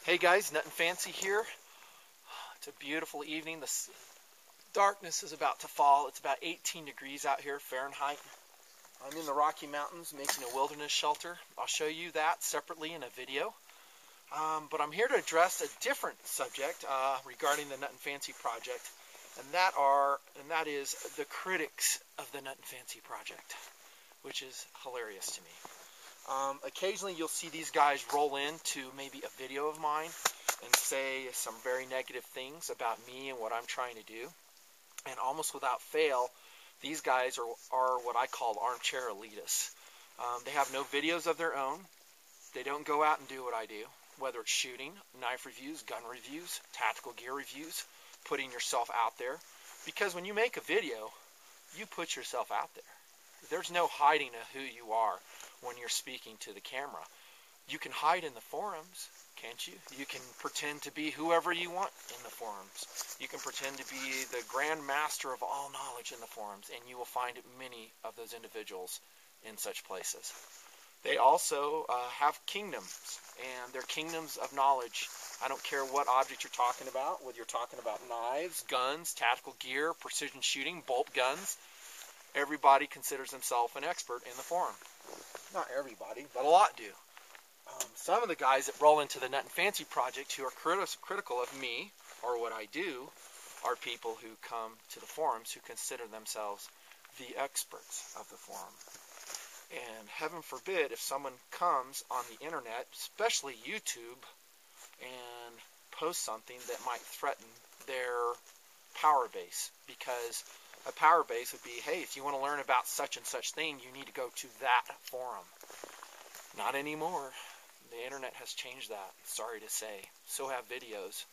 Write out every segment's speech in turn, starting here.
Hey guys, Nutnfancy here. It's a beautiful evening. The darkness is about to fall. It's about 18 degrees out here Fahrenheit. I'm in the Rocky Mountains making a wilderness shelter. I'll show you that separately in a video. But I'm here to address a different subject regarding the Nutnfancy project, and that is the critics of the Nutnfancy project, which is hilarious to me. Occasionally you'll see these guys roll into maybe a video of mine and say some very negative things about me and what I'm trying to do. And almost without fail, these guys are what I call armchair elitists. They have no videos of their own. They don't go out and do what I do, whether it's shooting, knife reviews, gun reviews, tactical gear reviews, putting yourself out there. Because when you make a video, you put yourself out there. There's no hiding of who you are when you're speaking to the camera. You can hide in the forums, can't you? You can pretend to be whoever you want in the forums. You can pretend to be the grand master of all knowledge in the forums, and you will find many of those individuals in such places. They also have kingdoms, and they're kingdoms of knowledge. I don't care what object you're talking about, whether you're talking about knives, guns, tactical gear, precision shooting, bolt guns. Everybody considers himself an expert in the forum. Not everybody, but a lot do. Some of the guys that roll into the Nutnfancy project who are critical of me or what I do are people who come to the forums who consider themselves the experts of the forum. And heaven forbid if someone comes on the internet, especially YouTube, and posts something that might threaten their power base, because a power base would be, hey, if you want to learn about such and such thing, you need to go to that forum. Not anymore. The internet has changed that, sorry to say. So have videos.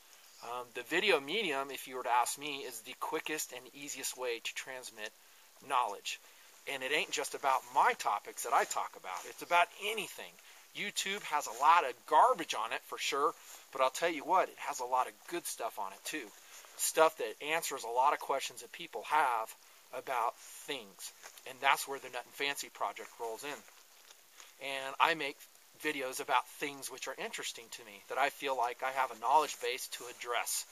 The video medium, if you were to ask me, is the quickest and easiest way to transmit knowledge. And it ain't just about my topics that I talk about. It's about anything. YouTube has a lot of garbage on it, for sure, but I'll tell you what, it has a lot of good stuff on it, too. Stuff that answers a lot of questions that people have about things. And that's where the Nutnfancy project rolls in. And I make videos about things which are interesting to me, that I feel like I have a knowledge base to address.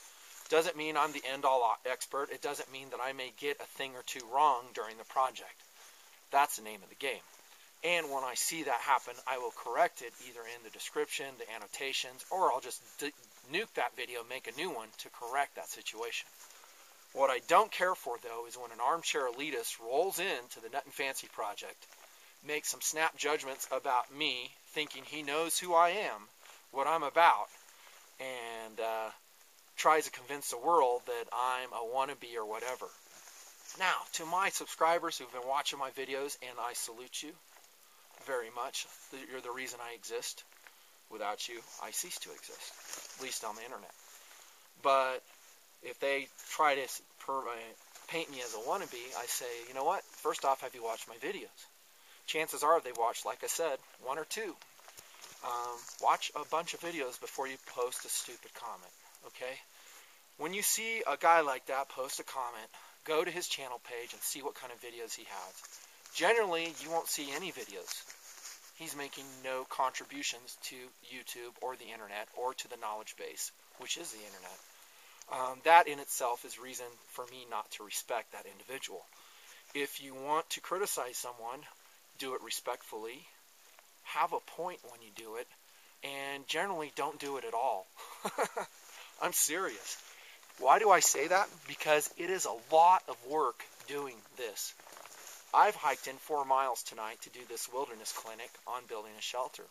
Doesn't mean I'm the end-all expert. It doesn't mean that I may get a thing or two wrong during the project. That's the name of the game. And when I see that happen, I will correct it either in the description, the annotations, or I'll just nuke that video, make a new one to correct that situation. What I don't care for, though, is when an armchair elitist rolls into the Nutnfancy project, makes some snap judgments about me, thinking he knows who I am, what I'm about, and tries to convince the world that I'm a wannabe or whatever. Now, to my subscribers who've been watching my videos, and I salute you very much. You're the reason I exist. Without you, I cease to exist, at least on the internet. But if they try to paint me as a wannabe, I say, you know what? First off, have you watched my videos? Chances are they've watched, like I said, one or two. Watch a bunch of videos before you post a stupid comment, okay? When you see a guy like that post a comment, go to his channel page and see what kind of videos he has. Generally, you won't see any videos. He's making no contributions to YouTube or the internet or to the knowledge base, which is the internet. That in itself is reason for me not to respect that individual. If you want to criticize someone, do it respectfully, have a point when you do it, and generally don't do it at all. I'm serious. Why do I say that? Because it is a lot of work doing this. I've hiked in 4 miles tonight to do this wilderness clinic on building a shelter,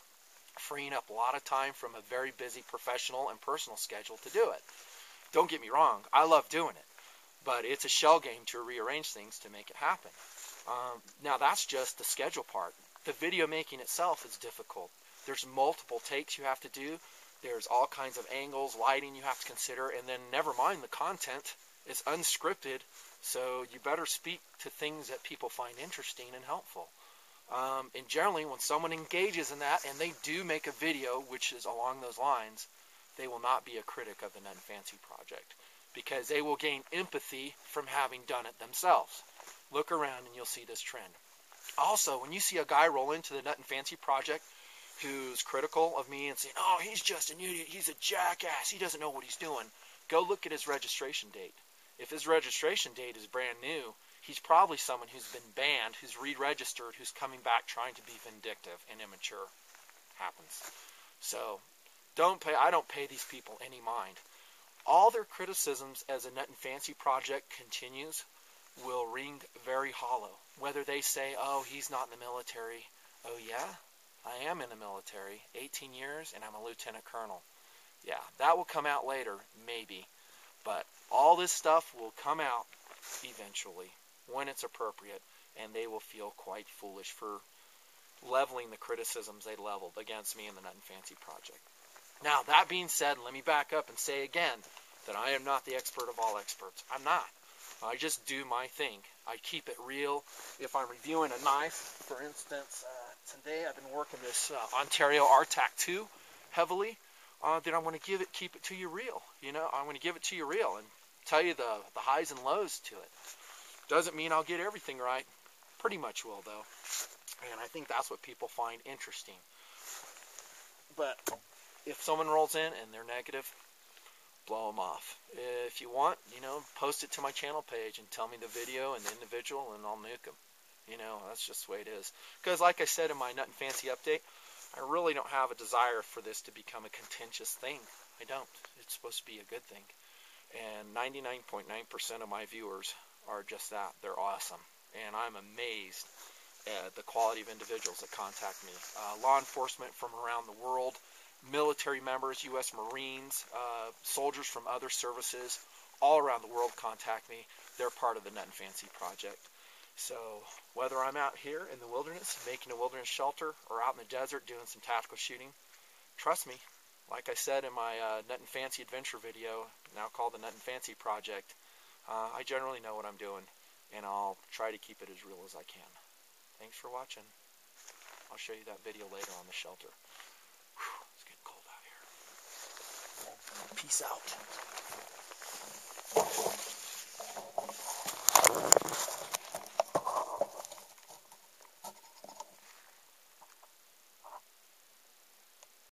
freeing up a lot of time from a very busy professional and personal schedule to do it. Don't get me wrong, I love doing it, but it's a shell game to rearrange things to make it happen. Now that's just the schedule part. The video making itself is difficult. There's multiple takes you have to do. There's all kinds of angles, lighting you have to consider, and then never mind the content. It's unscripted, so you better speak to things that people find interesting and helpful. And generally, when someone engages in that, and they do make a video which is along those lines, they will not be a critic of the Nutnfancy project, because they will gain empathy from having done it themselves. Look around and you'll see this trend. Also, when you see a guy roll into the Nutnfancy project who's critical of me and saying, oh, he's just an idiot, he's a jackass, he doesn't know what he's doing, go look at his registration date. If his registration date is brand new, he's probably someone who's been banned, who's re-registered, who's coming back trying to be vindictive and immature. Happens. So I don't pay these people any mind. All their criticisms as a Nutnfancy project continues will ring very hollow. Whether they say, oh, he's not in the military. Oh, yeah? I am in the military. 18 years, and I'm a lieutenant colonel. Yeah, that will come out later, maybe. But all this stuff will come out eventually, when it's appropriate, and they will feel quite foolish for leveling the criticisms they leveled against me in the Nutnfancy project. Now, that being said, let me back up and say again that I am not the expert of all experts. I'm not. I just do my thing. I keep it real. If I'm reviewing a knife, for instance, today I've been working this Ontario RTAC 2 heavily, then I'm going to keep it to you real. You know, I'm going to give it to you real and tell you the highs and lows to it. Doesn't mean I'll get everything right. Pretty much will, though. And I think that's what people find interesting. But if someone rolls in and they're negative, blow them off. If you want, you know, post it to my channel page and tell me the video and the individual, and I'll nuke them. You know, that's just the way it is. Because like I said in my Nutnfancy update, I really don't have a desire for this to become a contentious thing. I don't. It's supposed to be a good thing. And 99.9% of my viewers are just that. They're awesome. And I'm amazed at the quality of individuals that contact me. Law enforcement from around the world, military members, U.S. Marines, soldiers from other services, all around the world contact me. They're part of the Nutnfancy project. So whether I'm out here in the wilderness making a wilderness shelter or out in the desert doing some tactical shooting, trust me, like I said in my Nutnfancy adventure video, now called the Nutnfancy project, I generally know what I'm doing, and I'll try to keep it as real as I can. Thanks for watching. I'll show you that video later on the shelter. Whew, it's getting cold out here. Peace out.